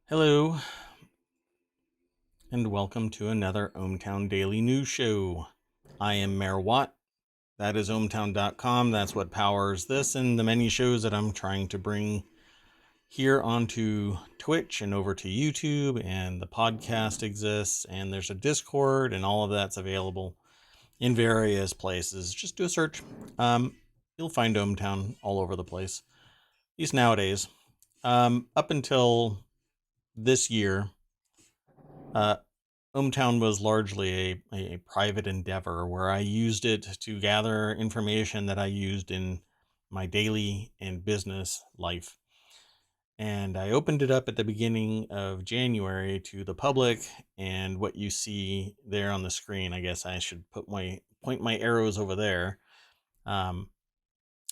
Hello, and welcome to another ohmTown Daily News Show. I am Mayor Watt. That is ohmTown.com. That's what powers this and the many shows that I'm trying to bring here onto Twitch and over to YouTube. And the podcast exists, and there's a Discord, and all of that's available in various places. Just do a search. You'll find ohmTown all over the place, at least nowadays. Up until this year, ohmTown was largely a private endeavor where I used it to gather information that I used in my daily and business life. And I opened it up at the beginning of January to the public, and what you see there on the screen, I guess I should point my arrows over there,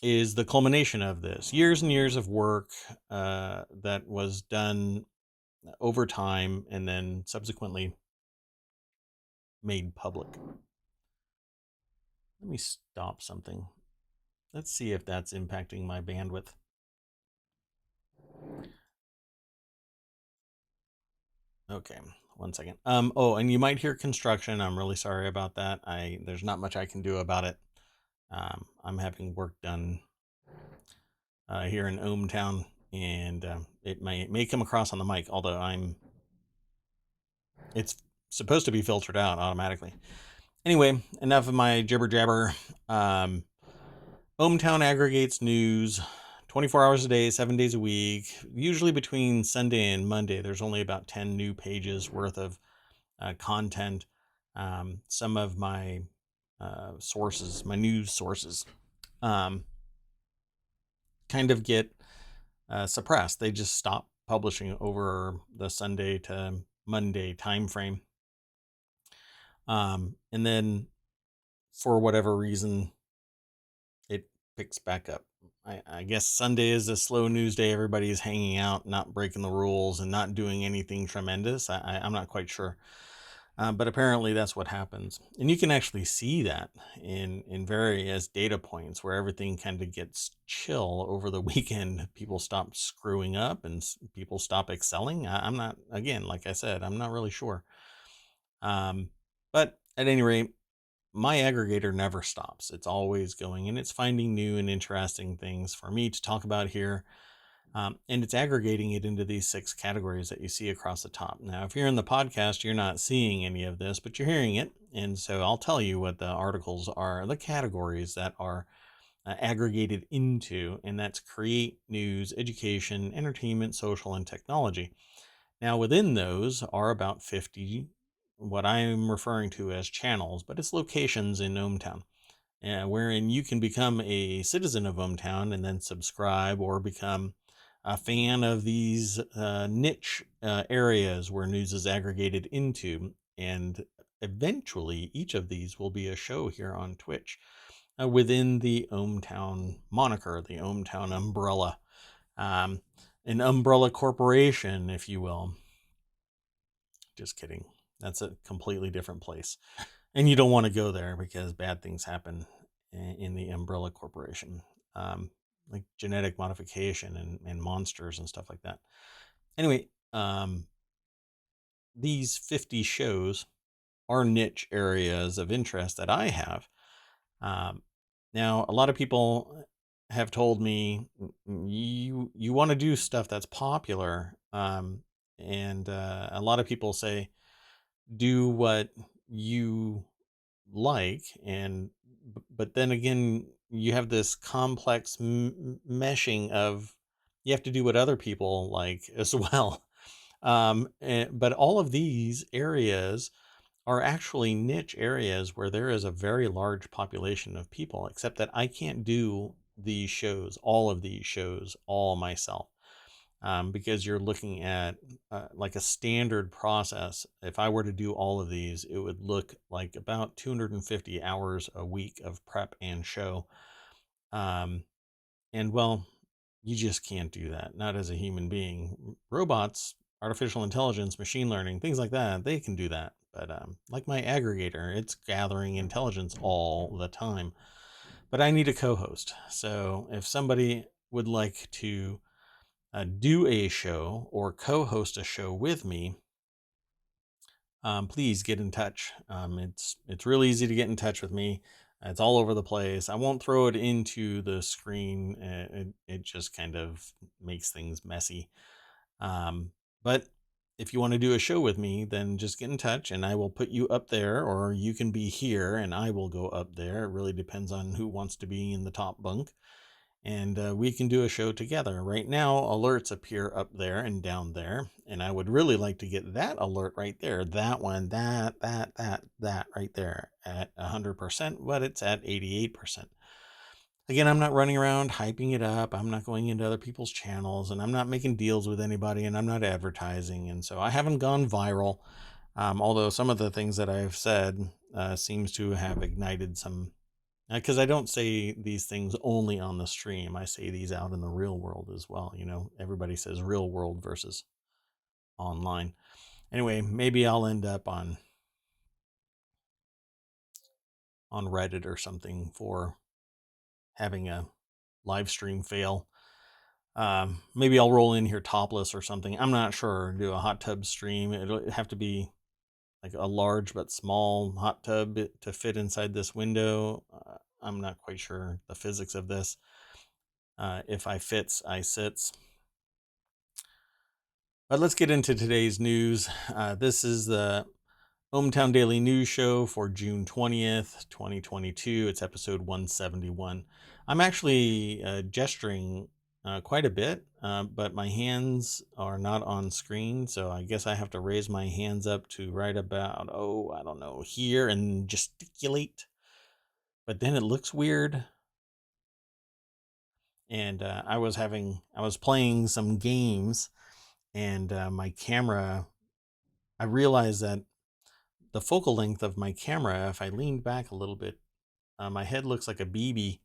is the culmination of this. Years and years of work that was done over time and then subsequently made public. Let me stop something. Let's see if that's impacting my bandwidth. Okay, one second. Oh, and you might hear construction. I'm really sorry about that. There's not much I can do about it. I'm having work done here in ohmTown, and it may come across on the mic, although it's supposed to be filtered out automatically. Anyway, enough of my jibber jabber. ohmTown aggregates news 24 hours a day, 7 days a week, usually between Sunday and Monday. There's only about 10 new pages worth of content. Some of my sources, my news sources, kind of get suppressed. They just stop publishing over the Sunday to Monday time frame. And then for whatever reason, it picks back up. I guess Sunday is a slow news day. Everybody is hanging out, not breaking the rules, and not doing anything tremendous. I'm not quite sure. But apparently that's what happens. And you can actually see that in various data points where everything kind of gets chill over the weekend. People stop screwing up and people stop excelling. I'm not, again, like I said, I'm not really sure. But at any rate, my aggregator never stops. It's always going, and it's finding new and interesting things for me to talk about here. And it's aggregating it into these 6 categories that you see across the top. Now, if you're in the podcast, you're not seeing any of this, but you're hearing it. And so I'll tell you what the articles are, the categories that are aggregated into, and that's create, news, education, entertainment, social, and technology. Now, within those are about 50 what I'm referring to as channels, but it's locations in ohmTown, wherein you can become a citizen of ohmTown and then subscribe or become a fan of these niche areas where news is aggregated into. And eventually, each of these will be a show here on Twitch within the ohmTown moniker, the ohmTown umbrella, an umbrella corporation, if you will. Just kidding. That's a completely different place. And you don't want to go there because bad things happen in the umbrella corporation, like genetic modification and monsters and stuff like that. Anyway, these 50 shows are niche areas of interest that I have. Now, a lot of people have told me you want to do stuff that's popular. And a lot of people say, do what you like, but then again, you have this complex meshing of you have to do what other people like as well. But all of these areas are actually niche areas where there is a very large population of people, except that I can't do these shows, all of these shows, all myself. Because you're looking at like a standard process. If I were to do all of these, it would look like about 250 hours a week of prep and show. And well, you just can't do that, not as a human being. Robots, artificial intelligence, machine learning, things like that, they can do that. But like my aggregator, it's gathering intelligence all the time. But I need a co-host. So if somebody would like to do a show or co-host a show with me, please get in touch. It's really easy to get in touch with me. It's all over the place. I won't throw it into the screen. It just kind of makes things messy. But if you want to do a show with me, then just get in touch and I will put you up there, or you can be here and I will go up there. It really depends on who wants to be in the top bunk. And we can do a show together. Right now, alerts appear up there and down there, and I would really like to get that alert right there. That one, that right there at 100%, but it's at 88%. Again, I'm not running around hyping it up. I'm not going into other people's channels, and I'm not making deals with anybody, and I'm not advertising, and so I haven't gone viral. Although some of the things that I've said seems to have ignited some, because I don't say these things only on the stream. I say these out in the real world as well. Everybody says real world versus online. Anyway, maybe I'll end up on Reddit or something for having a live stream fail. Maybe I'll roll in here topless or something. I'm not sure. Do a hot tub stream. It'll have to be like a large but small hot tub to fit inside this window. I'm not quite sure the physics of this. If I fits, I sits. But let's get into today's news. This is the ohmTown Daily News Show for June 20th, 2022. It's episode 171. I'm actually gesturing quite a bit, but my hands are not on screen, so I guess I have to raise my hands up to right about, I don't know, here and gesticulate. But then it looks weird. And I was playing some games, and my camera, I realized that the focal length of my camera, if I leaned back a little bit, my head looks like a BB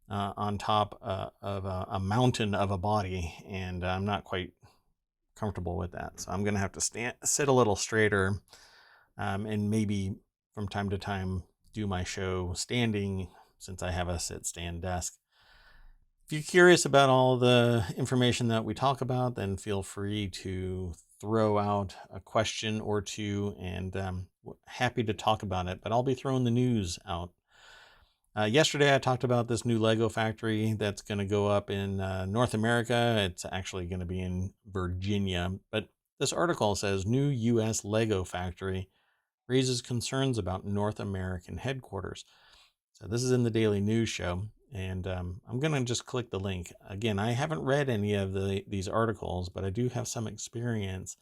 on top of a mountain of a body, and I'm not quite comfortable with that. So I'm going to have to sit a little straighter, and maybe from time to time do my show standing, since I have a sit-stand desk. If you're curious about all the information that we talk about, then feel free to throw out a question or two, and happy to talk about it. But I'll be throwing the news out. Yesterday, I talked about this new Lego factory that's going to go up in North America. It's actually going to be in Virginia. But this article says new U.S. Lego factory raises concerns about North American headquarters. So this is in the Daily News Show. And I'm going to just click the link. Again, I haven't read any of these articles, but I do have some experience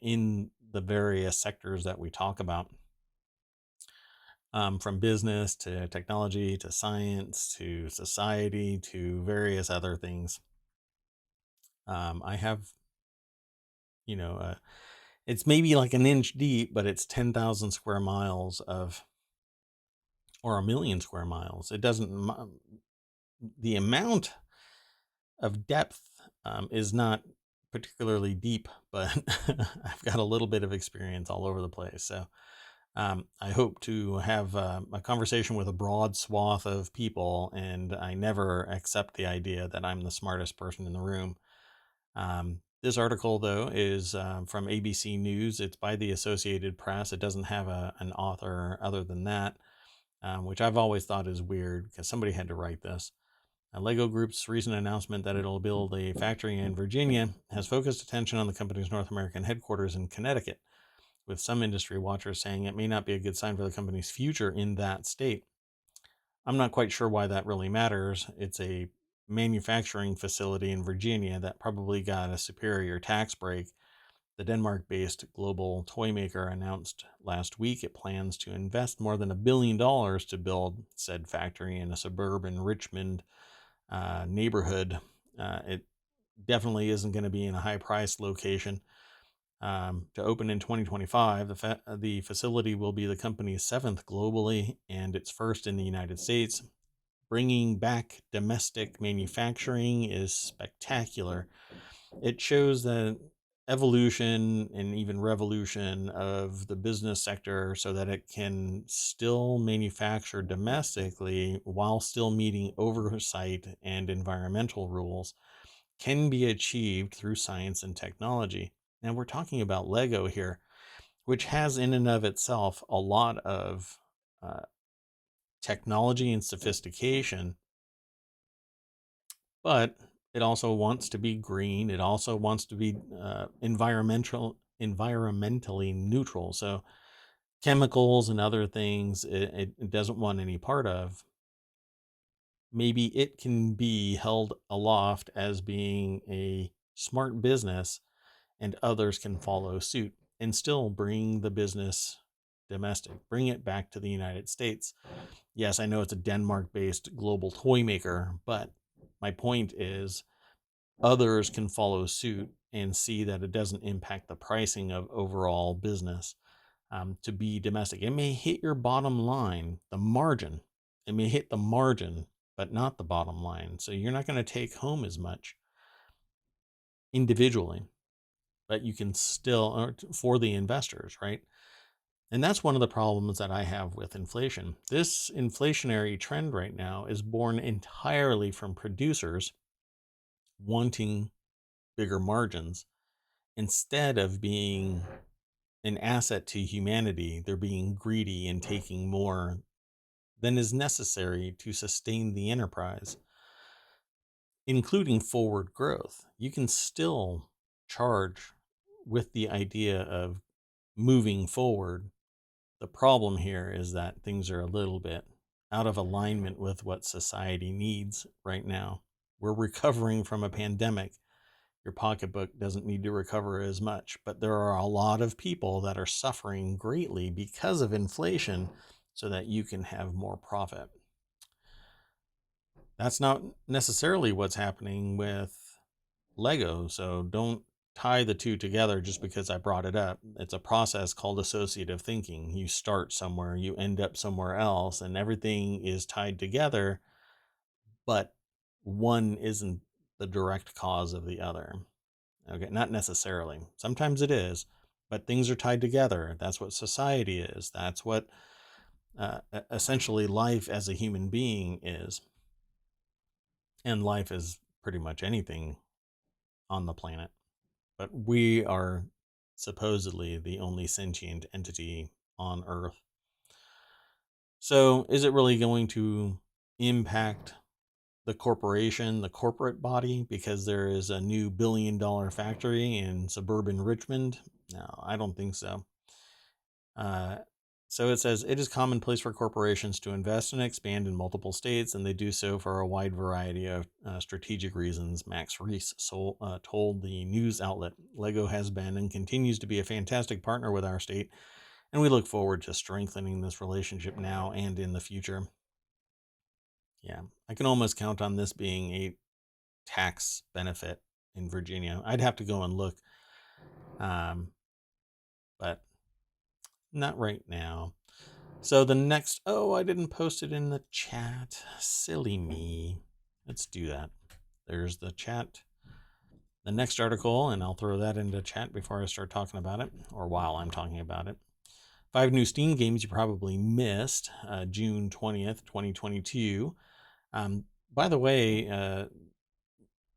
in the various sectors that we talk about, from business to technology to science to society to various other things. I have, it's maybe like an inch deep, but it's 10,000 square miles or 1,000,000 square miles. It doesn't, the amount of depth is not particularly deep, but I've got a little bit of experience all over the place. So I hope to have a conversation with a broad swath of people, and I never accept the idea that I'm the smartest person in the room. This article, though, is from ABC News. It's by the Associated Press. It doesn't have an author other than that, which I've always thought is weird because somebody had to write this. Lego Group's recent announcement that it'll build a factory in Virginia has focused attention on the company's North American headquarters in Connecticut, with some industry watchers saying it may not be a good sign for the company's future in that state. I'm not quite sure why that really matters. It's a manufacturing facility in Virginia that probably got a superior tax break. The Denmark-based global toy maker announced last week it plans to invest more than $1 billion to build said factory in a suburban Richmond neighborhood. It definitely isn't going to be in a high-priced location. To open in 2025, the facility will be the company's 7th globally and its first in the United States. Bringing back domestic manufacturing is spectacular. It shows the evolution and even revolution of the business sector so that it can still manufacture domestically while still meeting oversight and environmental rules. can be achieved through science and technology. And we're talking about Lego here, which has in and of itself a lot of uh, technology and sophistication, but it also wants to be green. It also wants to be environmentally neutral. So chemicals and other things it doesn't want any part of. Maybe it can be held aloft as being a smart business, and others can follow suit and still bring the business domestic, bring it back to the United States. Yes, I know it's a Denmark based global toy maker, but my point is others can follow suit and see that it doesn't impact the pricing of overall business to be domestic. It may hit your bottom line, the margin. It may hit the margin, but not the bottom line. So you're not going to take home as much individually, but you can still, for the investors, right? And that's one of the problems that I have with inflation. This inflationary trend right now is born entirely from producers wanting bigger margins. Instead of being an asset to humanity, they're being greedy and taking more than is necessary to sustain the enterprise, including forward growth. You can still charge with the idea of moving forward. The problem here is that things are a little bit out of alignment with what society needs right now. We're recovering from a pandemic. Your pocketbook doesn't need to recover as much, but there are a lot of people that are suffering greatly because of inflation so that you can have more profit. That's not necessarily what's happening with Lego, so don't tie the two together just because I brought it up. It's a process called associative thinking. You start somewhere, you end up somewhere else, and everything is tied together, but one isn't the direct cause of the other. Okay, not necessarily. Sometimes it is, but things are tied together. That's what society is. That's what essentially life as a human being is. And life is pretty much anything on the planet. But we are supposedly the only sentient entity on Earth. So is it really going to impact the corporation, the corporate body, because there is a new $1 billion factory in suburban Richmond? No, I don't think so. So it says it is commonplace for corporations to invest and expand in multiple states, and they do so for a wide variety of strategic reasons. Max Reese told the news outlet, Lego has been and continues to be a fantastic partner with our state, and we look forward to strengthening this relationship now and in the future. Yeah, I can almost count on this being a tax benefit in Virginia. I'd have to go and look, but not right now. So the next, I didn't post it in the chat. Silly me. Let's do that. There's the chat. The next article, and I'll throw that into chat before I start talking about it, or while I'm talking about it. 5 new Steam games you probably missed, June 20th, 2022. By the way,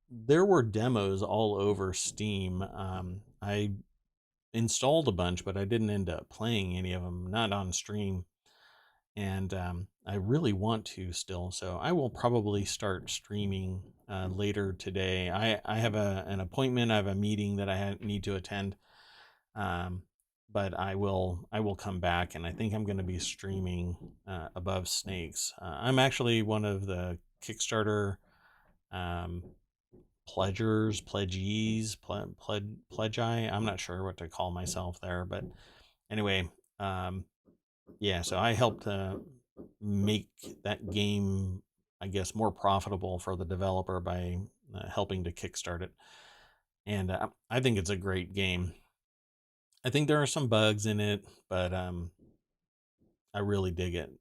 there were demos all over Steam. I installed a bunch, but I didn't end up playing any of them, not on stream. And I really want to still, so I will probably start streaming later today. I have an appointment. I have a meeting that I need to attend, but I will come back, and I think I'm going to be streaming Above Snakes. I'm actually one of the Kickstarter pledgees, pledgee. I'm not sure what to call myself there, but anyway, yeah, so I helped make that game, I guess, more profitable for the developer by helping to kickstart it. And I think it's a great game. I think there are some bugs in it, but I really dig it.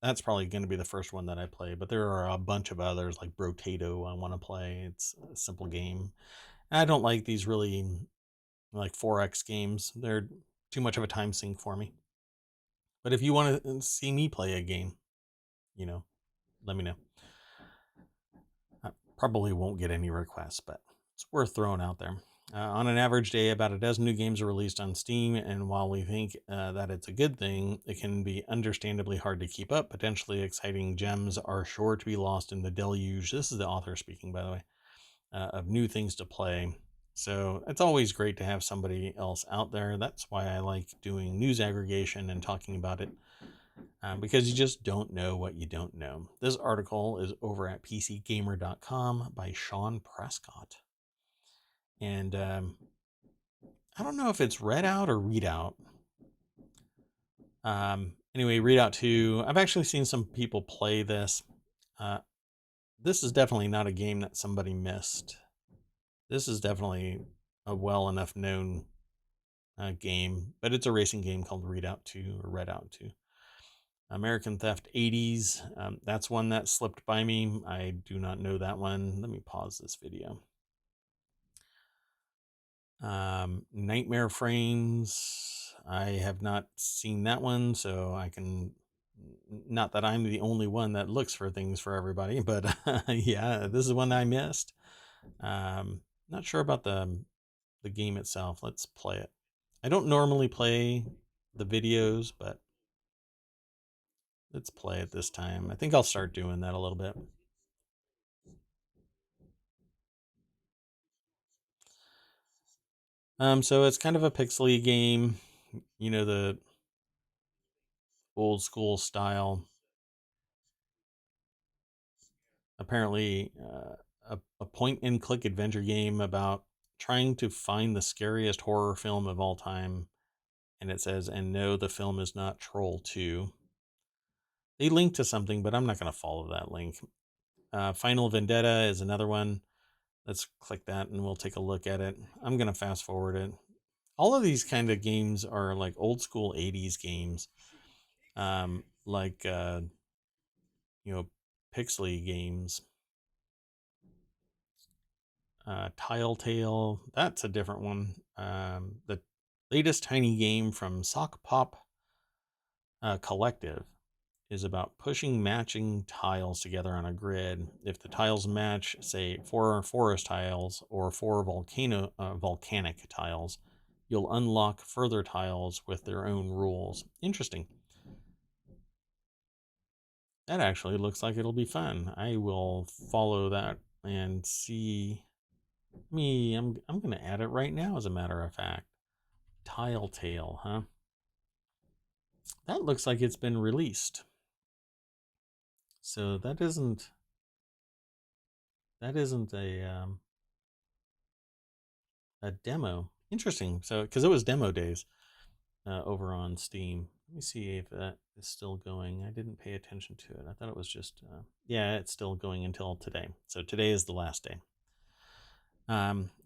That's probably going to be the first one that I play, but there are a bunch of others like Brotato I want to play. It's a simple game. I don't like these really like 4X games. They're too much of a time sink for me. But if you want to see me play a game, let me know. probably won't get any requests, but it's worth throwing out there. On an average day, about a dozen new games are released on Steam, and while we think that it's a good thing, it can be understandably hard to keep up. Potentially exciting gems are sure to be lost in the deluge. This is the author speaking, by the way, of new things to play. So it's always great to have somebody else out there. That's why I like doing news aggregation and talking about it, because you just don't know what you don't know. This article is over at PCGamer.com by Sean Prescott. And I don't know if it's read out or read out. Anyway, read out 2. I've actually seen some people play this. This is definitely not a game that somebody missed. This is definitely a well enough known game, but it's a racing game called Readout 2 or Readout 2. American Theft 80s. That's one that slipped by me. I do not know that one. Let me pause this video. Nightmare Frames. I have not seen that one, so I can. Not that I'm the only one that looks for things for everybody, but yeah, this is one I missed. Not sure about the game itself. Let's play it. I don't normally play the videos, but let's play it this time. I think I'll start doing that a little bit. So it's kind of a pixely game, you know, the old school style. Apparently, a point and click adventure game about trying to find the scariest horror film of all time. And it says, and no, the film is not Troll 2. They link to something, but I'm not going to follow that link. Final Vendetta is another one. Let's click that and we'll take a look at it. I'm going to fast forward it. All of these kind of games are like old school 80s games. Like, pixely games. Tile Tale, that's a different one. The latest tiny game from Sock Pop Collective is about pushing matching tiles together on a grid. If the tiles match, say, 4 forest tiles or 4 volcanic tiles, you'll unlock further tiles with their own rules. Interesting. That actually looks like it'll be fun. I will follow that and see. I'm going to add it right now, as a matter of fact. Tile Tale, huh? That looks like it's been released. So that isn't a demo. Interesting. So because it was demo days over on Steam. Let me see if that is still going. I didn't pay attention to it. I thought it was just yeah, it's still going until today. So today is the last day.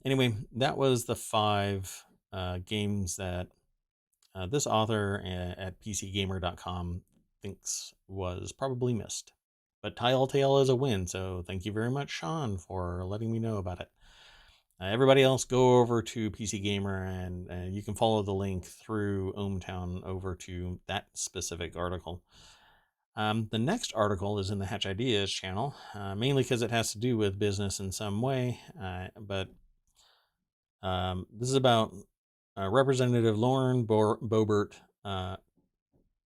Anyway, that was the 5 games that this author at PCGamer.com thinks was probably missed. But Tile Tale is a win, so thank you very much, Sean, for letting me know about it. Everybody else, go over to PC Gamer, and you can follow the link through ohmTown over to that specific article. The next article is in the Hatch Ideas channel, mainly because it has to do with business in some way, but this is about Representative Lauren Boebert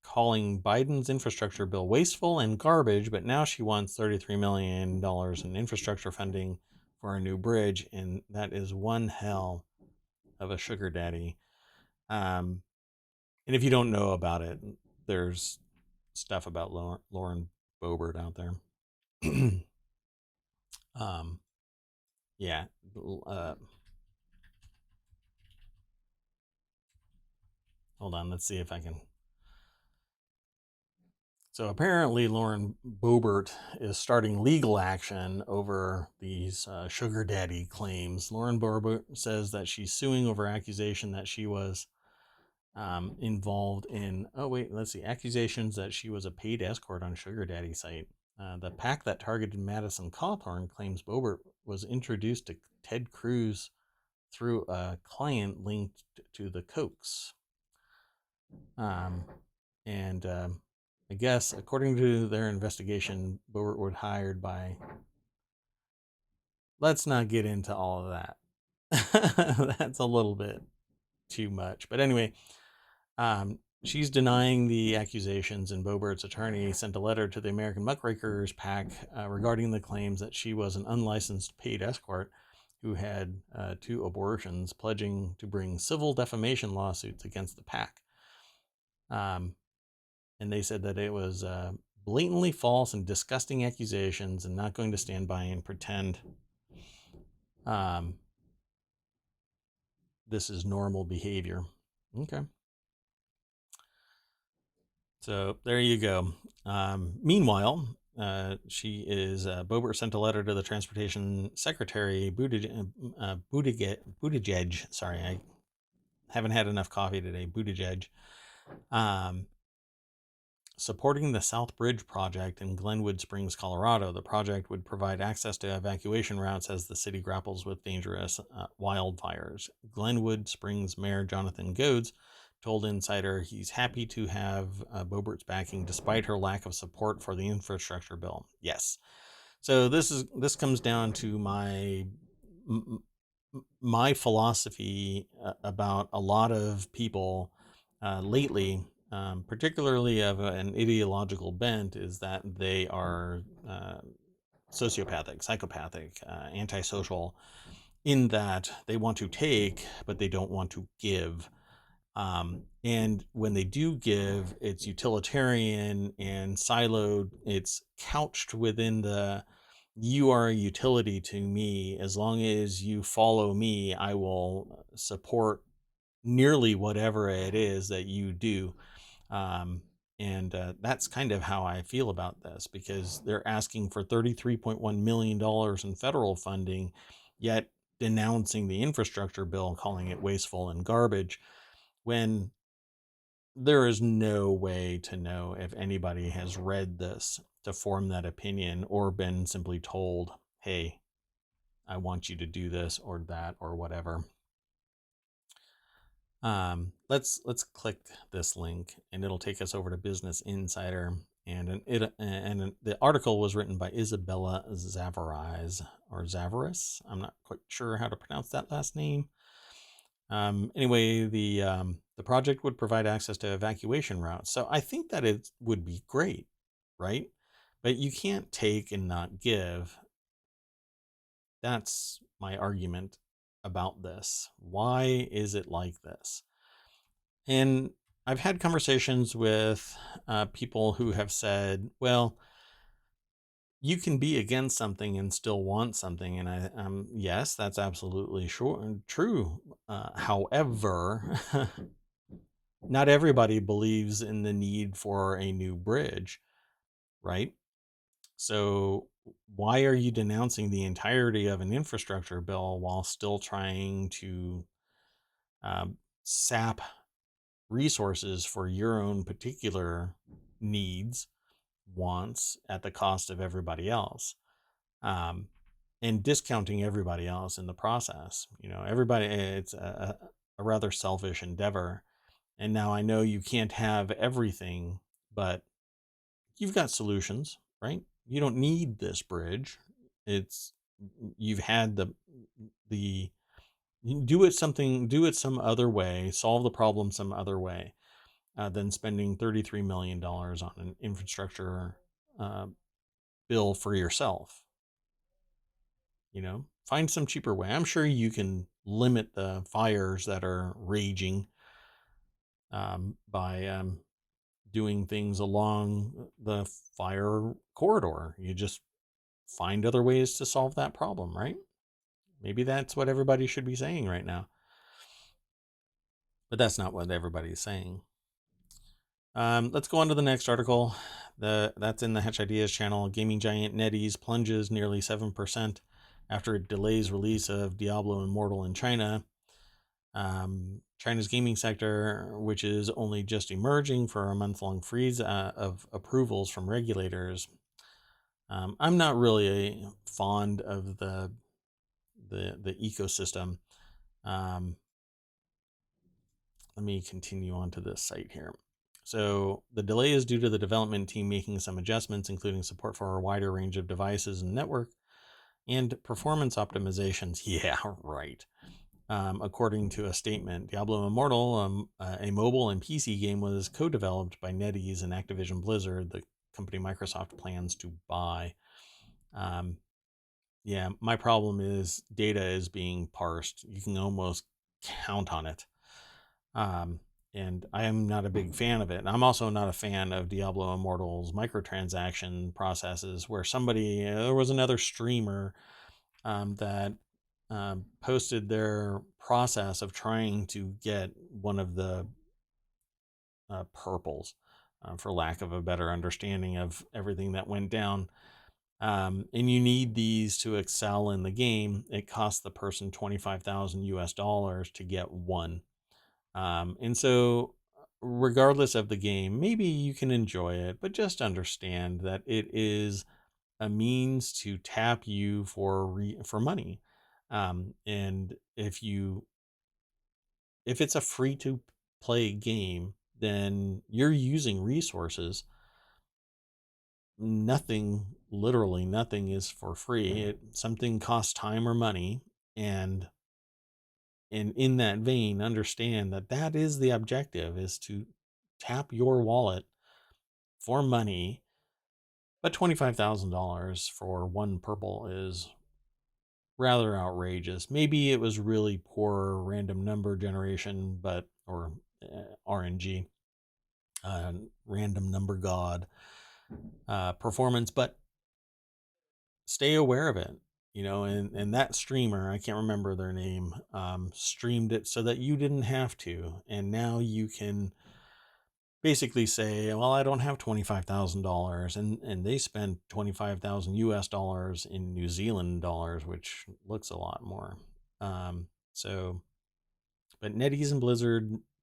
calling Biden's infrastructure bill wasteful and garbage, but now she wants $33 million in infrastructure funding for a new bridge, and that is one hell of a sugar daddy. And if you don't know about it, there's stuff about Lauren Boebert out there. Yeah. Hold on, let's see if I can. So apparently Lauren Boebert is starting legal action over these sugar daddy claims. Lauren Boebert says that she's suing over accusation that she was involved in, accusations that she was a paid escort on sugar daddy site. The PAC that targeted Madison Cawthorn claims Boebert was introduced to Ted Cruz through a client linked to the Kochs. I guess, according to their investigation, Boebert was hired by let's not get into all of that. That's a little bit too much. But anyway, she's denying the accusations, and Boebert's attorney sent a letter to the American Muckrakers PAC regarding the claims that she was an unlicensed paid escort who had 2 abortions, pledging to bring civil defamation lawsuits against the PAC. And they said that it was blatantly false and disgusting accusations, and not going to stand by and pretend this is normal behavior. Okay. So there you go. Meanwhile, Boebert sent a letter to the Transportation Secretary, Buttigieg. Sorry, I haven't had enough coffee today. Buttigieg. Supporting the South Bridge project in Glenwood Springs, Colorado. The project would provide access to evacuation routes as the city grapples with dangerous wildfires. Glenwood Springs Mayor Jonathan Goads told Insider he's happy to have Boebert's backing despite her lack of support for the infrastructure bill. Yes. So this comes down to my philosophy about a lot of people lately, particularly of an ideological bent, is that they are sociopathic, psychopathic, antisocial, in that they want to take, but they don't want to give. And when they do give, it's utilitarian and siloed. It's couched within the, you are a utility to me. As long as you follow me, I will support nearly whatever it is that you do. And that's kind of how I feel about this, because they're asking for $33.1 million in federal funding, yet denouncing the infrastructure bill, calling it wasteful and garbage, when there is no way to know if anybody has read this to form that opinion, or been simply told, hey, I want you to do this or that or whatever. Let's click this link, and it'll take us over to Business Insider, and the article was written by Isabella Zavaris, or Zavaris. I'm not quite sure how to pronounce that last name. Anyway, the project would provide access to evacuation routes. So I think that it would be great, right? But you can't take and not give. That's my argument about this. Why is it like this? And I've had conversations with people who have said, well, you can be against something and still want something. And yes, that's absolutely true. However, not everybody believes in the need for a new bridge, right? So why are you denouncing the entirety of an infrastructure bill while still trying to sap resources for your own particular needs, wants, at the cost of everybody else, and discounting everybody else in the process? Everybody, it's a rather selfish endeavor. And now I know you can't have everything, but you've got solutions, right? You don't need this bridge. You've had the do it some other way, solve the problem some other way, than spending $33 million on an infrastructure bill for yourself. Find some cheaper way. I'm sure you can limit the fires that are raging by doing things along the fire corridor. You just find other ways to solve that problem, right? Maybe that's what everybody should be saying right now. But that's not what everybody's saying. Let's go on to the next article. That's in the Hatch Ideas channel. Gaming giant NetEase plunges nearly 7% after it delays release of Diablo Immortal in China. China's gaming sector, which is only just emerging for a month-long freeze of approvals from regulators. I'm not really fond of the ecosystem. Let me continue on to this site here. So the delay is due to the development team making some adjustments, including support for a wider range of devices and network And performance optimizations, yeah, right. According to a statement, Diablo Immortal, a mobile and PC game, was co-developed by NetEase and Activision Blizzard, the company Microsoft plans to buy. Yeah, my problem is data is being parsed. You can almost count on it. And I am not a big fan of it. I'm also not a fan of Diablo Immortal's microtransaction processes, where there was another streamer that posted their process of trying to get one of the purples, for lack of a better understanding of everything that went down. And you need these to excel in the game. It costs the person 25,000 US dollars to get one. And so, regardless of the game, maybe you can enjoy it, but just understand that it is a means to tap you for money. And if it's a free to play game, then you're using resources. Literally nothing is for free. Something costs time or money, and in that vein, understand that that is the objective, is to tap your wallet for money. But $25,000 for one purple is rather outrageous. Maybe it was really poor random number generation, or RNG, random number god performance, but stay aware of it. And that streamer, I can't remember their name, streamed it so that you didn't have to. And now you can basically say, well, I don't have $25,000, and they spent 25,000 US dollars in New Zealand dollars, which looks a lot more. So, but NetEase and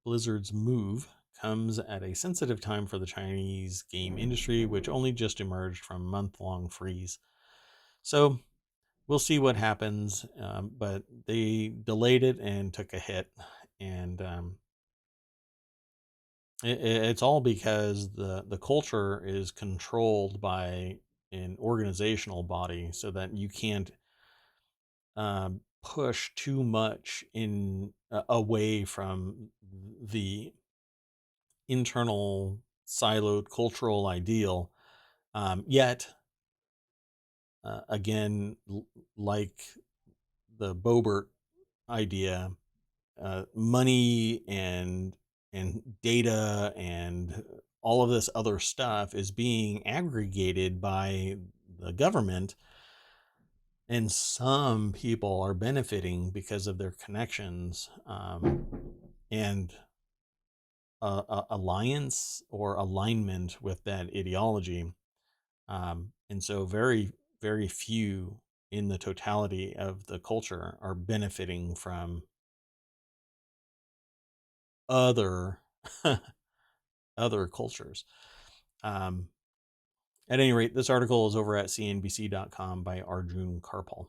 Blizzard's move comes at a sensitive time for the Chinese game industry, which only just emerged from month-long freeze. So we'll see what happens, but they delayed it and took a hit, and it's all because the culture is controlled by an organizational body, so that you can't push too much away from the internal siloed cultural ideal. Yet, again, like the Bobert idea, money and data and all of this other stuff is being aggregated by the government, and some people are benefiting because of their connections, and alliance or alignment with that ideology. And so very, very few in the totality of the culture are benefiting from other other cultures. At any rate, this article is over at cnbc.com by Arjun Karpal.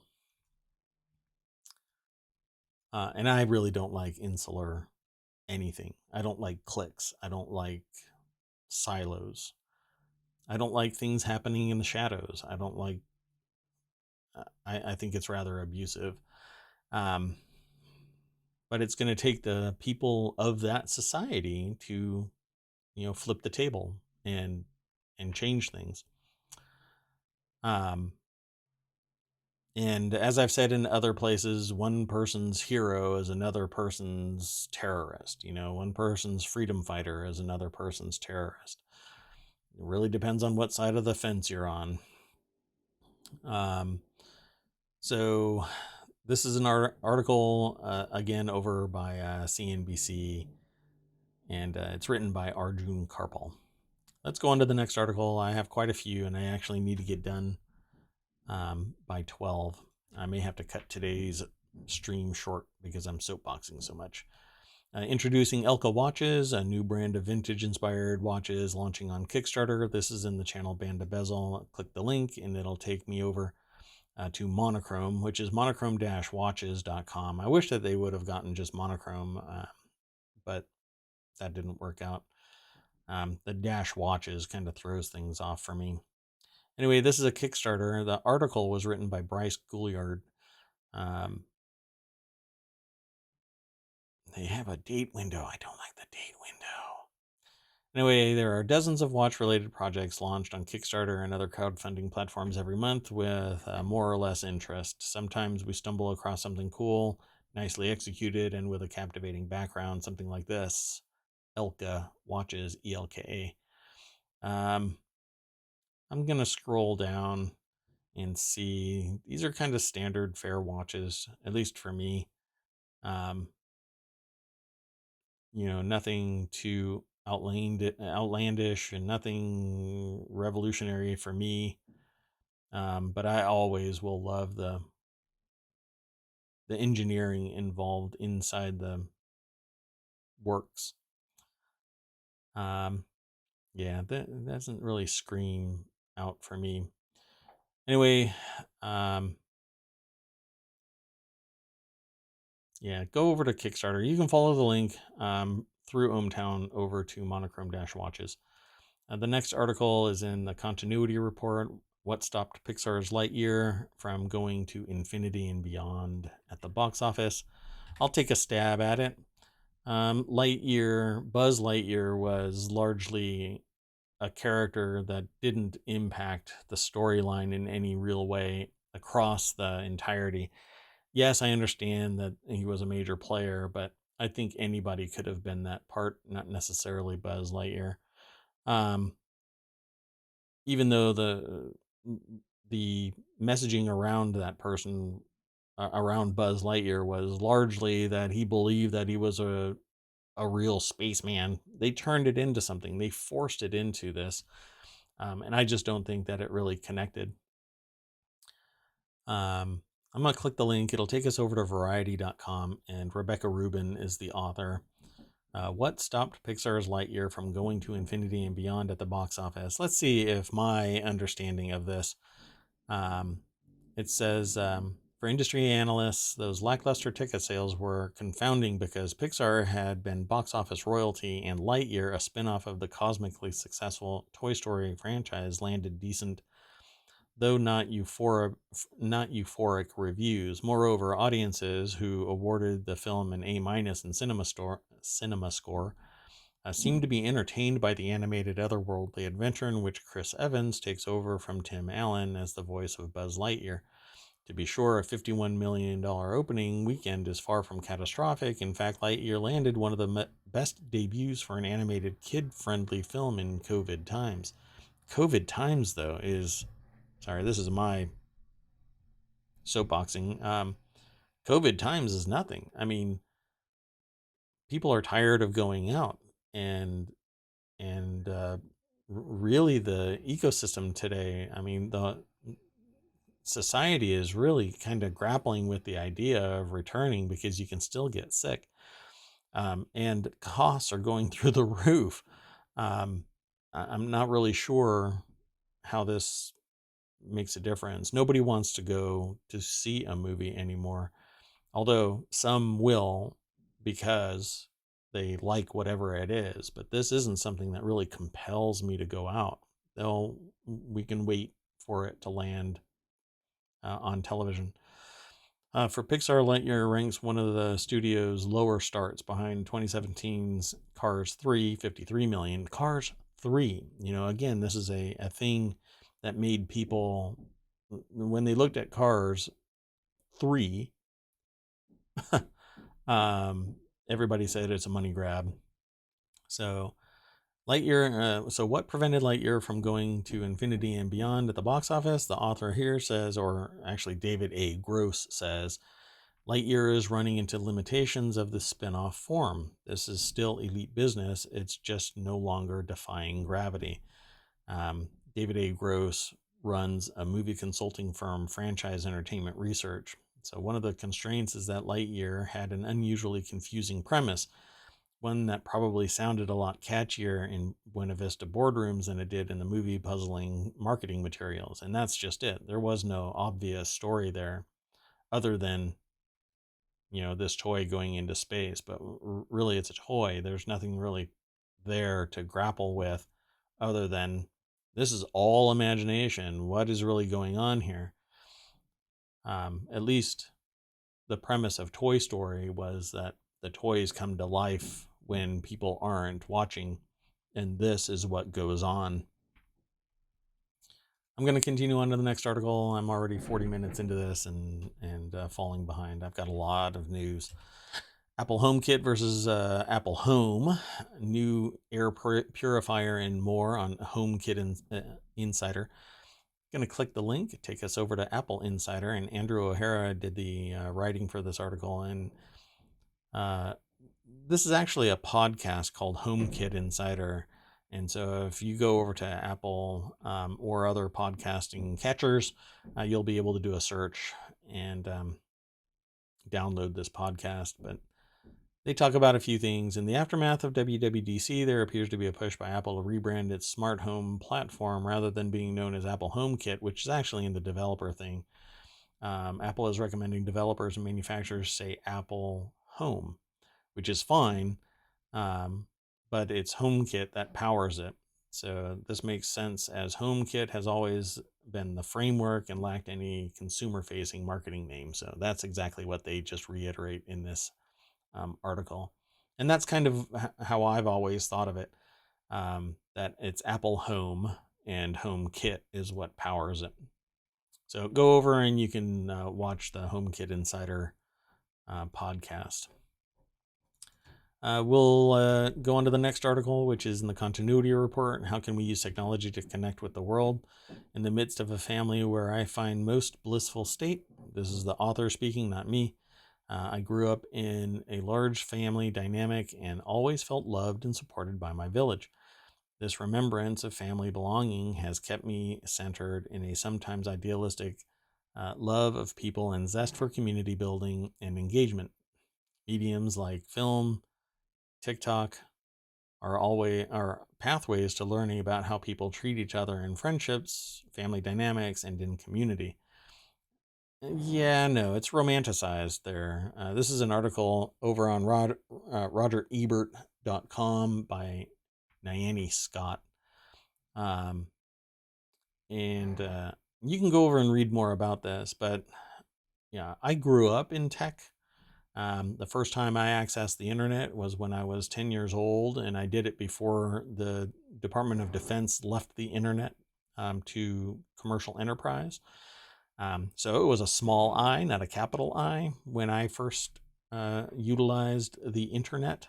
And I really don't like insular anything. I don't like cliques. I don't like silos. I don't like things happening in the shadows. I don't like, I think it's rather abusive. But it's going to take the people of that society to, flip the table and change things. And as I've said in other places, one person's hero is another person's terrorist. One person's freedom fighter is another person's terrorist. It really depends on what side of the fence you're on. So this is an article, again, over by CNBC, and it's written by Arjun Karpal. Let's go on to the next article. I have quite a few, and I actually need to get done by 12. I may have to cut today's stream short because I'm soapboxing so much. Introducing Elka Watches, a new brand of vintage-inspired watches launching on Kickstarter. This is in the channel Band to Bezel. Click the link, and it'll take me over to Monochrome, which is monochrome-watches.com. I wish that they would have gotten just Monochrome, but that didn't work out. The dash watches kind of throws things off for me. Anyway, this is a Kickstarter. The article was written by Bryce Gouliard. They have a date window. I don't like the date window. Anyway, there are dozens of watch-related projects launched on Kickstarter and other crowdfunding platforms every month with more or less interest. Sometimes we stumble across something cool, nicely executed, and with a captivating background, something like this. Elka watches, ELKA. I'm going to scroll down and see. These are kind of standard fair watches, at least for me. Nothing too outlandish and nothing revolutionary for me. But I always will love the engineering involved inside the works. Yeah, that doesn't really scream out for me. Anyway, yeah, go over to Kickstarter. You can follow the link through ohmTown over to Monochrome Watches. The next article is in the continuity report. What stopped Pixar's Lightyear from going to infinity and beyond at the box office? I'll take a stab at it. Buzz Lightyear was largely a character that didn't impact the storyline in any real way across the entirety. Yes, I understand that he was a major player, but I think anybody could have been that part, not necessarily Buzz Lightyear. Even though the messaging around that person, around Buzz Lightyear, was largely that he believed that he was a real spaceman, they turned it into something. They forced it into this, and I just don't think that it really connected. I'm going to click the link. It'll take us over to Variety.com, and Rebecca Rubin is the author. What stopped Pixar's Lightyear from going to infinity and beyond at the box office? Let's see if my understanding of this. It says, for industry analysts, those lackluster ticket sales were confounding because Pixar had been box office royalty, and Lightyear, a spin-off of the cosmically successful Toy Story franchise, landed decent, though not euphoric reviews. Moreover, audiences who awarded the film an A- in cinema score seem to be entertained by the animated otherworldly adventure in which Chris Evans takes over from Tim Allen as the voice of Buzz Lightyear. To be sure, a $51 million opening weekend is far from catastrophic. In fact, Lightyear landed one of the best debuts for an animated kid-friendly film in COVID times. COVID times, though, is... Sorry, this is my soapboxing. COVID times is nothing. I mean, people are tired of going out, and really the ecosystem today, I mean, the society is really kind of grappling with the idea of returning because you can still get sick, and costs are going through the roof. I'm not really sure how this makes a difference. Nobody wants to go to see a movie anymore, although some will because they like whatever it is. But this isn't something that really compels me to go out. We can wait for it to land on television. For Pixar, Lightyear ranks one of the studio's lower starts behind 2017's Cars 3, 53 million. Cars 3, again, this is a thing that made people, when they looked at Cars 3, everybody said it's a money grab. So Lightyear, so what prevented Lightyear from going to infinity and beyond at the box office? The author here says, or actually David A. Gross says, Lightyear is running into limitations of the spin-off form. This is still elite business. It's just no longer defying gravity. David A. Gross runs a movie consulting firm, Franchise Entertainment Research. So one of the constraints is that Lightyear had an unusually confusing premise, one that probably sounded a lot catchier in Buena Vista boardrooms than it did in the movie puzzling marketing materials. And that's just it. There was no obvious story there other than, this toy going into space. But really, it's a toy. There's nothing really there to grapple with other than This is all imagination. What is really going on here? At least the premise of Toy Story was that the toys come to life when people aren't watching, and this is what goes on. I'm going to continue on to the next article. I'm already 40 minutes into this and falling behind. I've got a lot of news. Apple HomeKit versus Apple Home, new air purifier and more on HomeKit Insider. Going to click the link, take us over to Apple Insider, and Andrew O'Hara did the writing for this article. And this is actually a podcast called HomeKit Insider. And so if you go over to Apple or other podcasting catchers, you'll be able to do a search and download this podcast. But they talk about a few things. In the aftermath of WWDC, there appears to be a push by Apple to rebrand its smart home platform rather than being known as Apple HomeKit, which is actually in the developer thing. Apple is recommending developers and manufacturers say Apple Home, which is fine, but it's HomeKit that powers it. So this makes sense, as HomeKit has always been the framework and lacked any consumer-facing marketing name. So that's exactly what they just reiterate in this article. And that's kind of how I've always thought of it, that it's Apple Home and HomeKit is what powers it. So go over and you can watch the HomeKit Insider podcast. We'll go on to the next article, which is in the continuity report. How can we use technology to connect with the world in the midst of a family where I find most blissful state? This is the author speaking, not me. I grew up in a large family dynamic and always felt loved and supported by my village. This remembrance of family belonging has kept me centered in a sometimes idealistic love of people and zest for community building and engagement. Mediums like film, TikTok are pathways to learning about how people treat each other in friendships, family dynamics, and in community. Yeah, no, it's romanticized there. This is an article over on RogerEbert.com by Naomi Scott. And you can go over and read more about this, but yeah, I grew up in tech. The first time I accessed the internet was when I was 10 years old, and I did it before the Department of Defense left the internet to commercial enterprise. So it was a small I, not a capital I, when I first utilized the internet.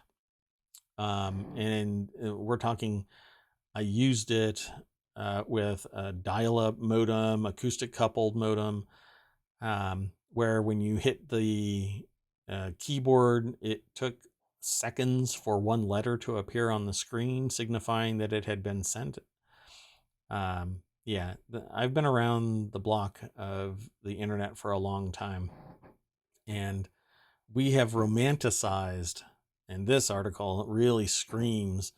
And we're talking, I used it with a dial-up modem, acoustic coupled modem, where when you hit the keyboard, it took seconds for one letter to appear on the screen, signifying that it had been sent. Yeah, I've been around the block of the internet for a long time, and we have romanticized, and this article really screams,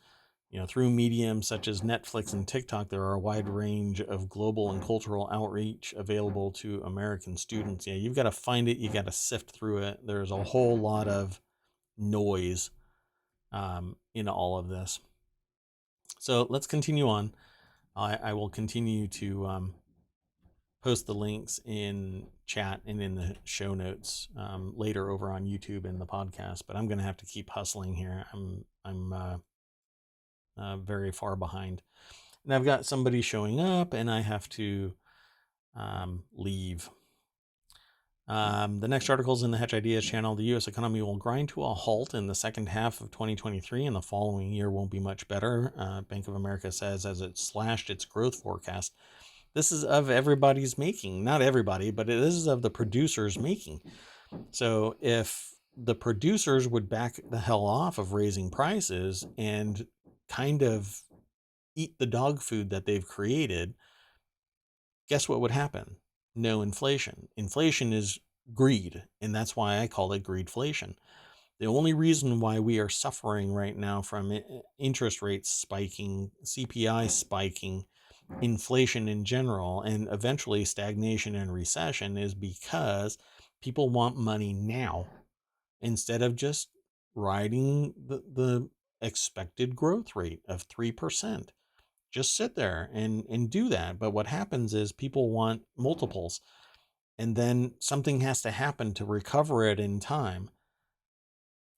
through mediums such as Netflix and TikTok, there are a wide range of global and cultural outreach available to American students. Yeah, you've got to find it, you got to sift through it. There's a whole lot of noise in all of this. So let's continue on. I will continue to post the links in chat and in the show notes later over on YouTube and the podcast, but I'm going to have to keep hustling here. I'm very far behind, and I've got somebody showing up, and I have to leave. The next article is in the Hedge Ideas channel. The U.S. economy will grind to a halt in the second half of 2023, and the following year won't be much better, Bank of America says, as it slashed its growth forecast. This is of everybody's making. Not everybody, but this is of the producers making. So if the producers would back the hell off of raising prices and kind of eat the dog food that they've created, guess what would happen? No inflation. Inflation is greed, and that's why I call it greedflation. The only reason why we are suffering right now from interest rates spiking, CPI spiking, inflation in general, and eventually stagnation and recession is because people want money now instead of just riding the expected growth rate of 3%. Just sit there and do that. But what happens is people want multiples, and then something has to happen to recover it in time.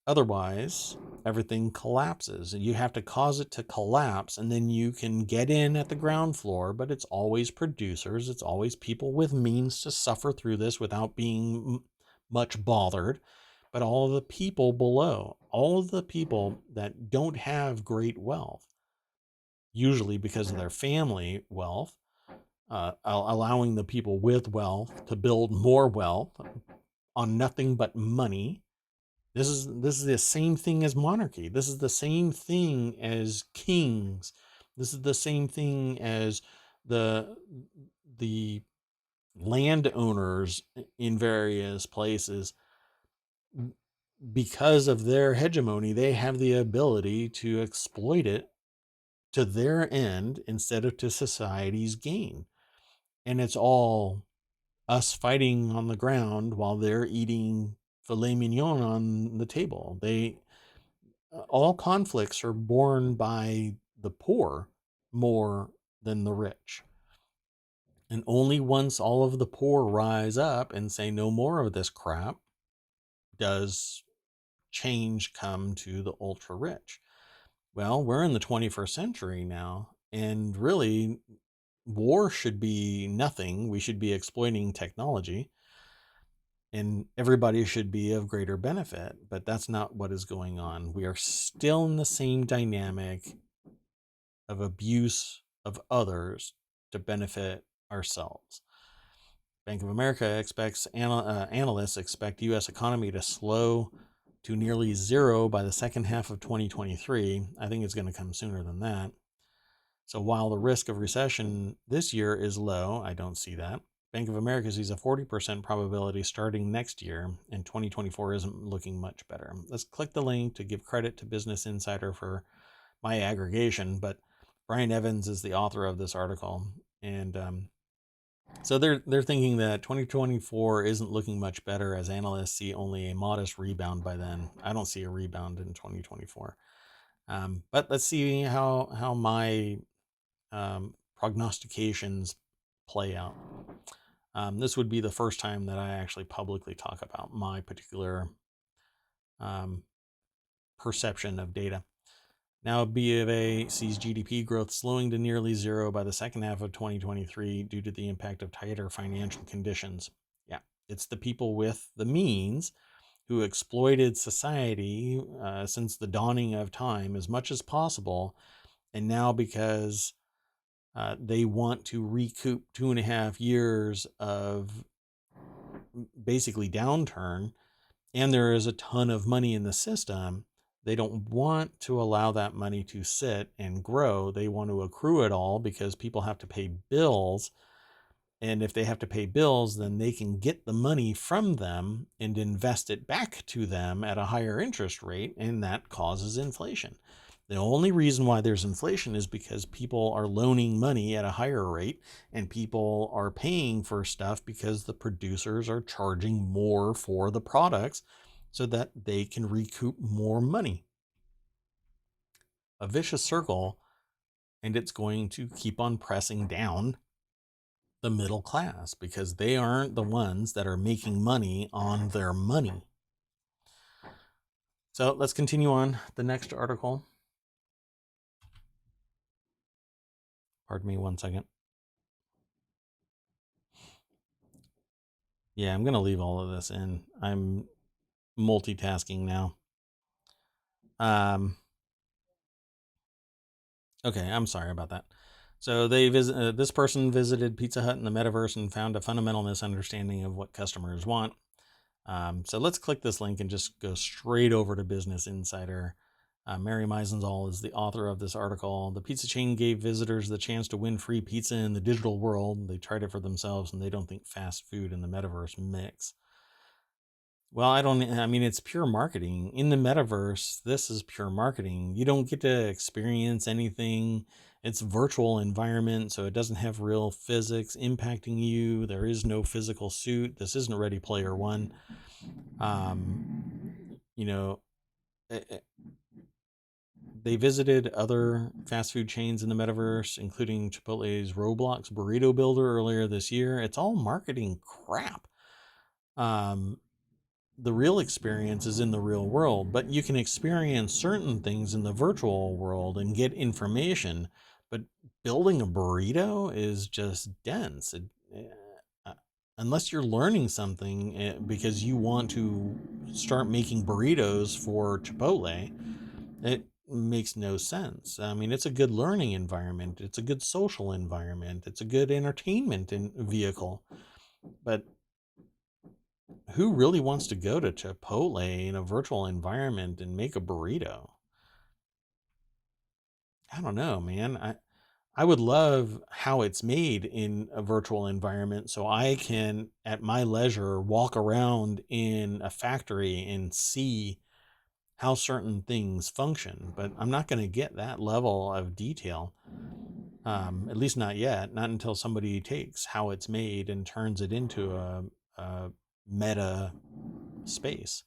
Otherwise, everything collapses, and you have to cause it to collapse, and then you can get in at the ground floor. But it's always producers, it's always people with means to suffer through this without being much bothered. But all of the people below, all of the people that don't have great wealth, usually because of their family wealth, allowing the people with wealth to build more wealth on nothing but money. This is the same thing as monarchy. This is the same thing as kings. This is the same thing as the the landowners in various places. Because of their hegemony, they have the ability to exploit it to their end instead of to society's gain. And it's all us fighting on the ground while they're eating filet mignon on the table. All conflicts are born by the poor more than the rich. And only once all of the poor rise up and say no more of this crap does change come to the ultra rich. Well, we're in the 21st century now, and really war should be nothing. We should be exploiting technology, and everybody should be of greater benefit, but that's not what is going on. We are still in the same dynamic of abuse of others to benefit ourselves. Bank of America expects analysts expect U.S. economy to slow to nearly zero by the second half of 2023. I think it's going to come sooner than that. So while the risk of recession this year is low, I don't see that. Bank of America sees a 40% probability starting next year, and 2024 isn't looking much better. Let's click the link to give credit to Business Insider for my aggregation, but Brian Evans is the author of this article, and so they're thinking that 2024 isn't looking much better, as analysts see only a modest rebound by then. I don't see a rebound in 2024. But let's see how my prognostications play out. This would be the first time that I actually publicly talk about my particular perception of data. Now, B of A sees GDP growth slowing to nearly zero by the second half of 2023 due to the impact of tighter financial conditions. Yeah, it's the people with the means who exploited society since the dawning of time as much as possible. And now, because they want to recoup 2.5 years of basically downturn, and there is a ton of money in the system, they don't want to allow that money to sit and grow. They want to accrue it all because people have to pay bills. And if they have to pay bills, then they can get the money from them and invest it back to them at a higher interest rate, and that causes inflation. The only reason why there's inflation is because people are loaning money at a higher rate, and people are paying for stuff because the producers are charging more for the products so that they can recoup more money. A vicious circle, and it's going to keep on pressing down the middle class because they aren't the ones that are making money on their money. So let's continue on the next article. Pardon me 1 second. Yeah, I'm going to leave all of this in. I'm multitasking now. Okay, I'm sorry about that. So this person visited Pizza Hut in the metaverse and found a fundamental misunderstanding of what customers want. So let's click this link and just go straight over to Business Insider. Mary Meisenzahl is the author of this article. The pizza chain gave visitors the chance to win free pizza in the digital world. They tried it for themselves, and they don't think fast food and the metaverse mix. Well, I mean, it's pure marketing. In the metaverse, this is pure marketing. You don't get to experience anything. It's virtual environment, so it doesn't have real physics impacting you. There is no physical suit. This isn't Ready Player One. You know, They visited other fast food chains in the metaverse, including Chipotle's Roblox Burrito Builder earlier this year. It's all marketing crap. Um, the real experience is in the real world, but you can experience certain things in the virtual world and get information. But building a burrito is just dense. Uh, Unless you're learning something because you want to start making burritos for Chipotle, it makes no sense. I mean, it's a good learning environment, it's a good social environment, it's a good entertainment vehicle. But who really wants to go to Chipotle in a virtual environment and make a burrito? I don't know, man. I would love how it's made in a virtual environment so I can, at my leisure, walk around in a factory and see how certain things function. But I'm not going to get that level of detail, at least not yet, not until somebody takes how it's made and turns it into a meta space.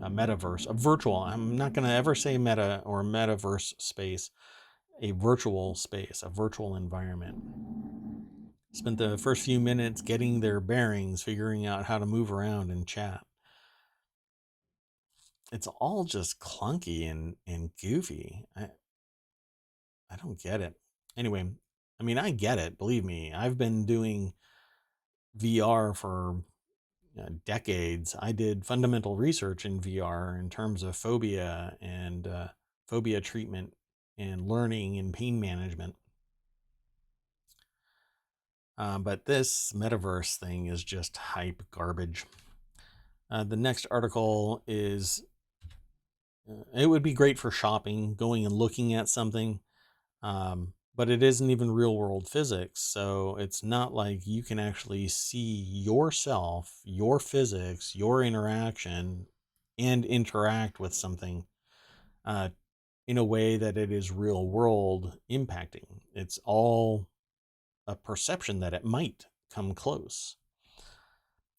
A metaverse, a virtual. I'm not going to ever say meta or metaverse space, a virtual space, a virtual environment. Spent the first few minutes getting their bearings, figuring out how to move around and chat. It's all just clunky and goofy. I don't get it. Anyway, I mean, I get it. Believe me, I've been doing VR for decades. I did fundamental research in VR in terms of phobia and phobia treatment and learning and pain management. But this metaverse thing is just hype garbage. The next article is it would be great for shopping, going and looking at something, but it isn't even real world physics. So it's not like you can actually see yourself, your physics, your interaction, and interact with something uh, in a way that it is real world impacting. It's all a perception that it might come close.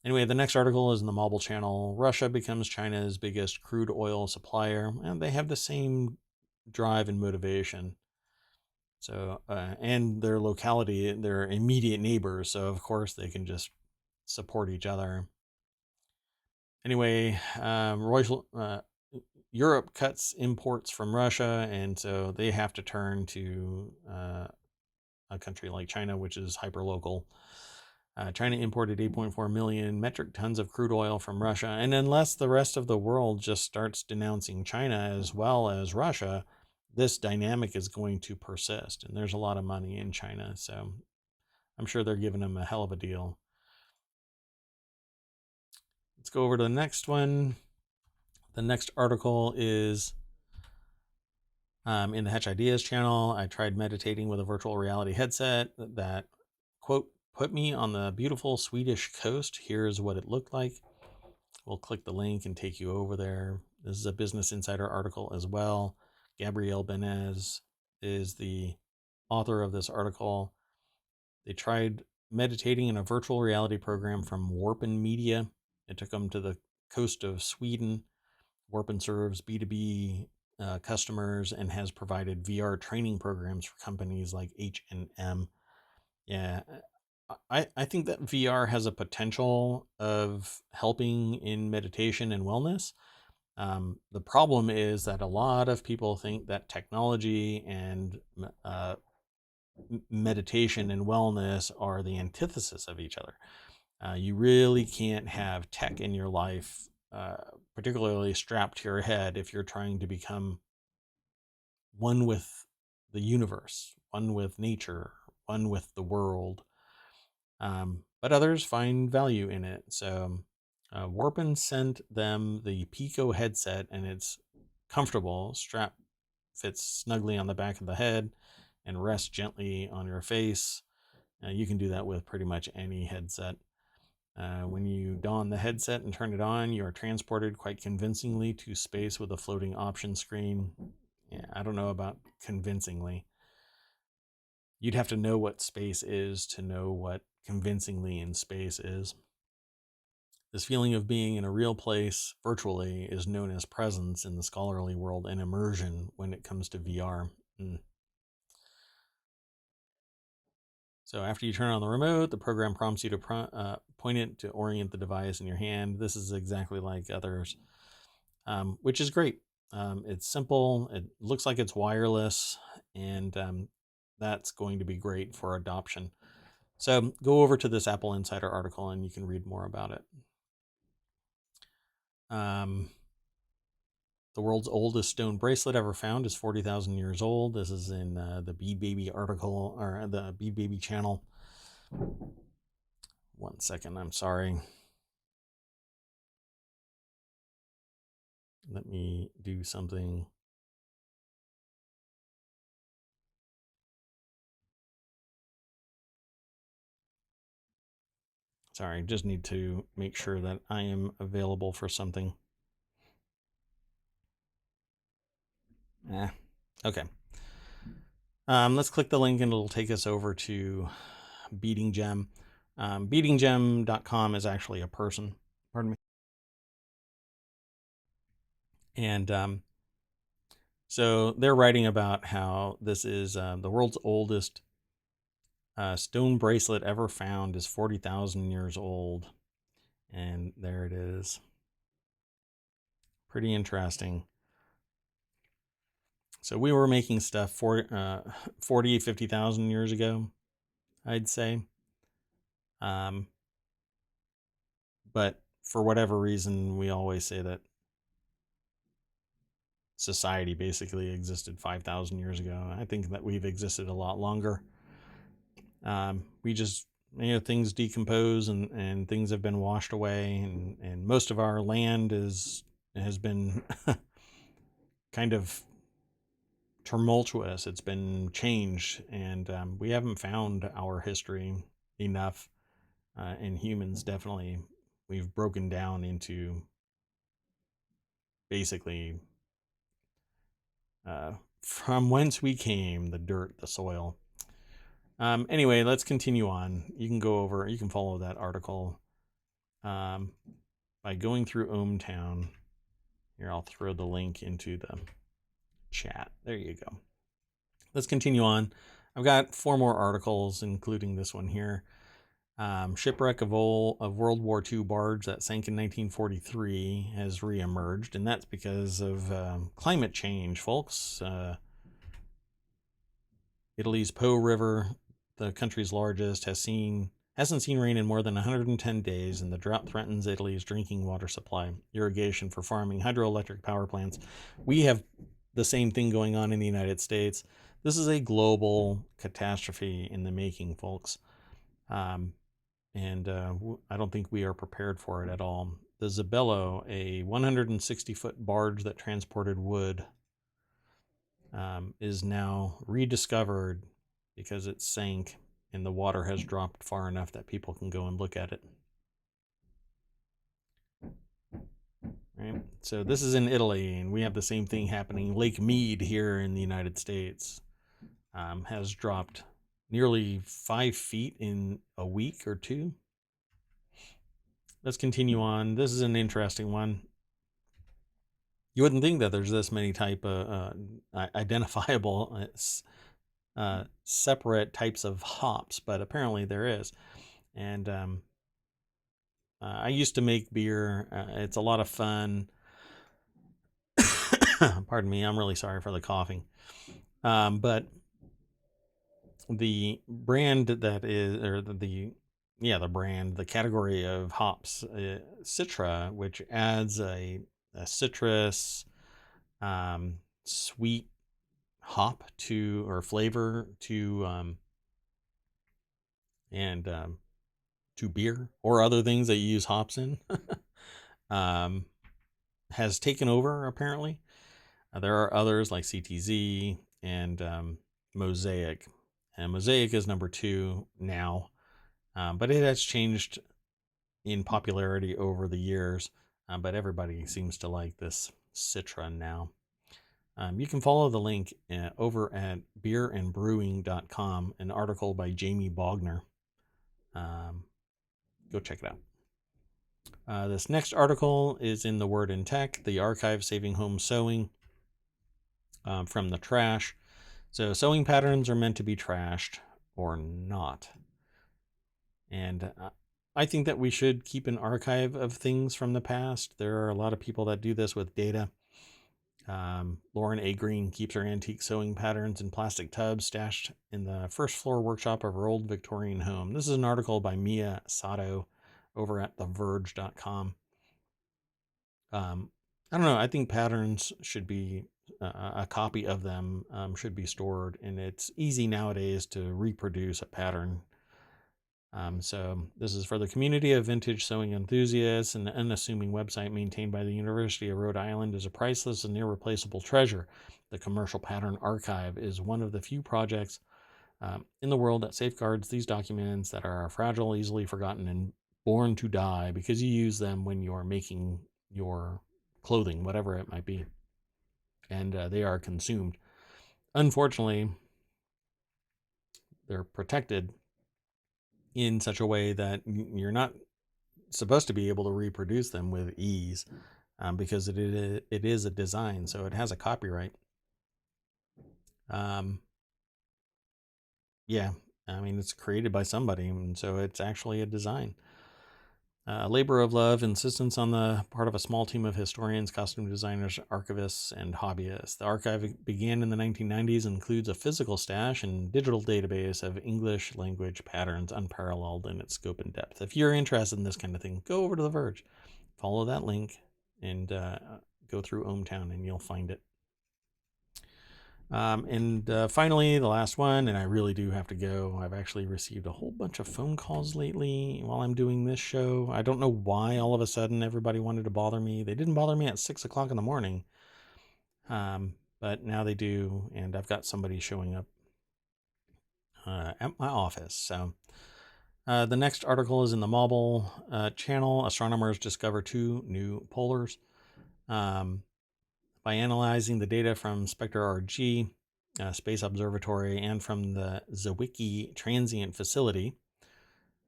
Anyway, the next article is in the Mobile Channel. Russia becomes China's biggest crude oil supplier, and they have the same drive and motivation. So, and their locality, their immediate neighbors, so of course they can just support each other. Anyway, Europe cuts imports from Russia, and so they have to turn to a country like China, which is hyperlocal. China imported 8.4 million metric tons of crude oil from Russia. And unless the rest of the world just starts denouncing China as well as Russia, this dynamic is going to persist. And there's a lot of money in China. So I'm sure they're giving them a hell of a deal. Let's go over to the next one. The next article is in the Hatch Ideas channel. I tried meditating with a virtual reality headset that, quote, put me on the beautiful Swedish coast. Here's what it looked like. We'll click the link and take you over there. This is a Business Insider article as well. Gabrielle Benez is the author of this article. They tried meditating in a virtual reality program from Warpen Media. It took them to the coast of Sweden. Warpen serves B2B customers and has provided VR training programs for companies like H&M. Yeah, I think that VR has a potential of helping in meditation and wellness. The problem is that a lot of people think that technology and meditation and wellness are the antithesis of each other. You really can't have tech in your life, particularly strapped to your head, if you're trying to become one with the universe, one with nature, one with the world. But others find value in it. So Warpen sent them the Pico headset, and it's comfortable. Strap fits snugly on the back of the head and rests gently on your face. You can do that with pretty much any headset. When you don the headset and turn it on, you are transported quite convincingly to space with a floating option screen. Yeah, I don't know about convincingly. You'd have to know what space is to know what convincingly in space is. This feeling of being in a real place virtually is known as presence in the scholarly world and immersion when it comes to VR. So after you turn on the remote, the program prompts you to point it to orient the device in your hand. This is exactly like others, which is great. It's simple. It looks like it's wireless, and that's going to be great for adoption. So go over to this Apple Insider article and you can read more about it. The world's oldest stone bracelet ever found is 40,000 years old. This is in the Bead Baby article, or the Bead Baby channel. 1 second, I'm sorry. Let me do something. Sorry, just need to make sure that I am available for something. Okay. Let's click the link and it'll take us over to Beating Gem. Beatinggem.com is actually a person. Pardon me. And so they're writing about how this is the world's oldest stone bracelet ever found is 40,000 years old. And there it is. Pretty interesting. So we were making stuff for 40, 50,000 years ago, I'd say. But for whatever reason, we always say that society basically existed 5,000 years ago. I think that we've existed a lot longer. We just, things decompose and things have been washed away, and most of our land has been kind of tumultuous. It's been changed, and we haven't found our history enough. And humans, definitely, we've broken down into basically from whence we came, the dirt, the soil. Anyway, let's continue on. You can follow that article by going through ohmTown. Here, I'll throw the link into the chat. There you go. Let's continue on. I've got 4 more articles, including this one here. Shipwreck of World War II barge that sank in 1943 has reemerged, and that's because of climate change, folks. Italy's Po River, the country's largest, hasn't seen rain in more than 110 days, and the drought threatens Italy's drinking water supply, irrigation for farming, hydroelectric power plants. We have the same thing going on in the United States. This is a global catastrophe in the making, folks. And I don't think we are prepared for it at all. The Zabello, a 160-foot barge that transported wood, is now rediscovered because it sank and the water has dropped far enough that people can go and look at it. Right? So this is in Italy, and we have the same thing happening. Lake Mead here in the United States has dropped nearly 5 feet in a week or 2. Let's continue on. This is an interesting one. You wouldn't think that there's this many type of identifiable separate types of hops, but apparently there is. And I used to make beer. It's a lot of fun. Pardon me. I'm really sorry for the coughing. But the brand that is, or the category of hops, Citra, which adds a citrus, sweet hop to, or flavor to, to beer or other things that you use hops in, has taken over apparently. There are others like CTZ and Mosaic. And Mosaic is number 2 now, but it has changed in popularity over the years. But everybody seems to like this Citra now. You can follow the link over at beerandbrewing.com, an article by Jamie Bogner. Go check it out. This next article is in the Word in Tech, the archive saving home sewing from the trash. So sewing patterns are meant to be trashed or not. And I think that we should keep an archive of things from the past. There are a lot of people that do this with data. Lauren A. Green keeps her antique sewing patterns in plastic tubs stashed in the first floor workshop of her old Victorian home. This is an article by Mia Sato over at theverge.com. I don't know. I think patterns should be a copy of them should be stored, and it's easy nowadays to reproduce a pattern. So this is for the community of vintage sewing enthusiasts. An unassuming website maintained by the University of Rhode Island is a priceless and irreplaceable treasure. The Commercial Pattern Archive is one of the few projects in the world that safeguards these documents that are fragile, easily forgotten, and born to die because you use them when you're making your clothing, whatever it might be, and they are consumed. Unfortunately, they're protected in such a way that you're not supposed to be able to reproduce them with ease because it is a design, so it has a copyright. Yeah, I mean, it's created by somebody, and so it's actually a design. Labor of love, insistence on the part of a small team of historians, costume designers, archivists, and hobbyists. The archive began in the 1990s and includes a physical stash and digital database of English language patterns unparalleled in its scope and depth. If you're interested in this kind of thing, go over to The Verge, follow that link, and go through ohmTown, and you'll find it. Finally, the last one, and I really do have to go. I've actually received a whole bunch of phone calls lately while I'm doing this show. I don't know why all of a sudden everybody wanted to bother me. They didn't bother me at 6 o'clock in the morning, but now they do, and I've got somebody showing up at my office. So the next article is in the Mobile channel. Astronomers discover 2 new polars. By analyzing the data from Spectre-RG Space Observatory and from the Zwicky Transient Facility,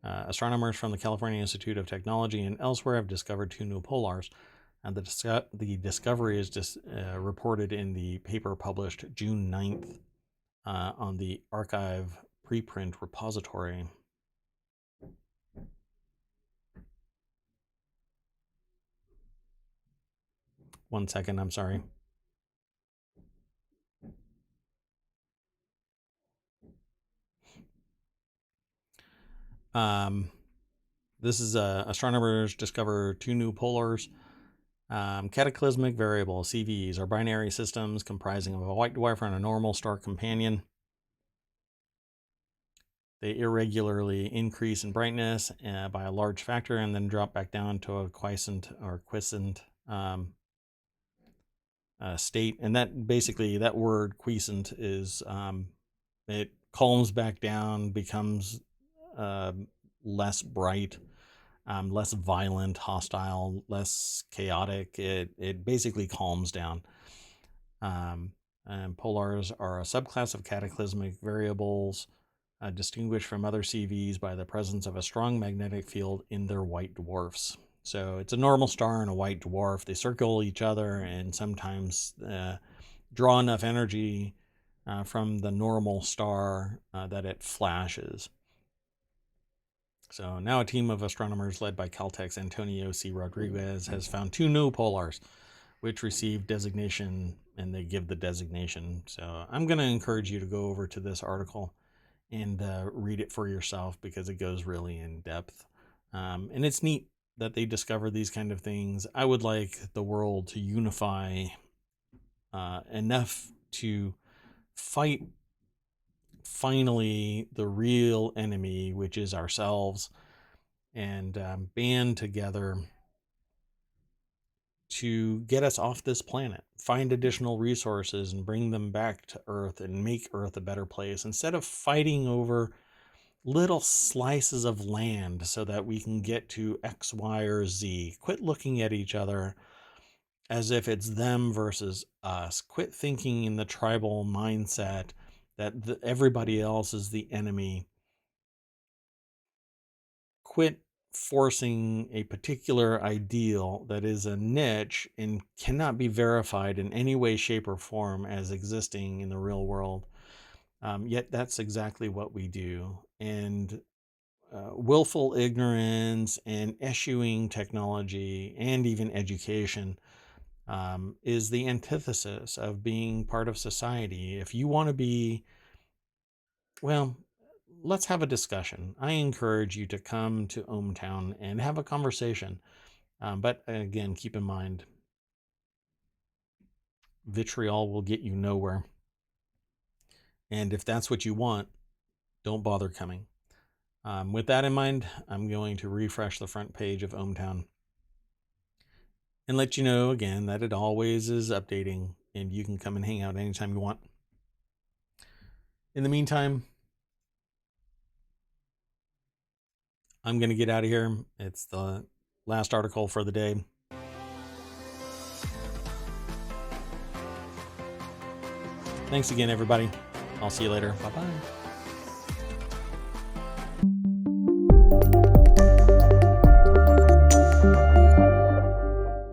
astronomers from the California Institute of Technology and elsewhere have discovered 2 new polars. And the discovery is just reported in the paper published June 9th on the Archive preprint repository. One second, I'm sorry. This is astronomers discover 2 new polars. Cataclysmic variable, CVs, are binary systems comprising of a white dwarf and a normal star companion. They irregularly increase in brightness by a large factor and then drop back down to a quiescent state. And that basically, that word quiescent is it calms back down, becomes less bright, less violent, hostile, less chaotic. It basically calms down. And polars are a subclass of cataclysmic variables distinguished from other CVs by the presence of a strong magnetic field in their white dwarfs. So it's a normal star and a white dwarf. They circle each other and sometimes draw enough energy from the normal star that it flashes. So now a team of astronomers led by Caltech's Antonio C. Rodriguez has found 2 new polars, which received designation, and they give the designation. So I'm going to encourage you to go over to this article and read it for yourself because it goes really in depth. And it's neat that they discover these kind of things. I would like the world to unify enough to fight finally the real enemy, which is ourselves, and band together to get us off this planet, find additional resources and bring them back to Earth and make Earth a better place instead of fighting over little slices of land so that we can get to X, Y, or Z. Quit looking at each other as if it's them versus us. Quit thinking in the tribal mindset that everybody else is the enemy. Quit forcing a particular ideal that is a niche and cannot be verified in any way, shape, or form as existing in the real world. Yet that's exactly what we do. And willful ignorance and eschewing technology and even education is the antithesis of being part of society. If you want to be, well, let's have a discussion. I encourage you to come to ohmTown and have a conversation. But again, keep in mind, vitriol will get you nowhere. And if that's what you want, don't bother coming. With that in mind, I'm going to refresh the front page of ohmTown and let you know again that it always is updating and you can come and hang out anytime you want. In the meantime, I'm going to get out of here. It's the last article for the day. Thanks again, everybody. I'll see you later. Bye-bye.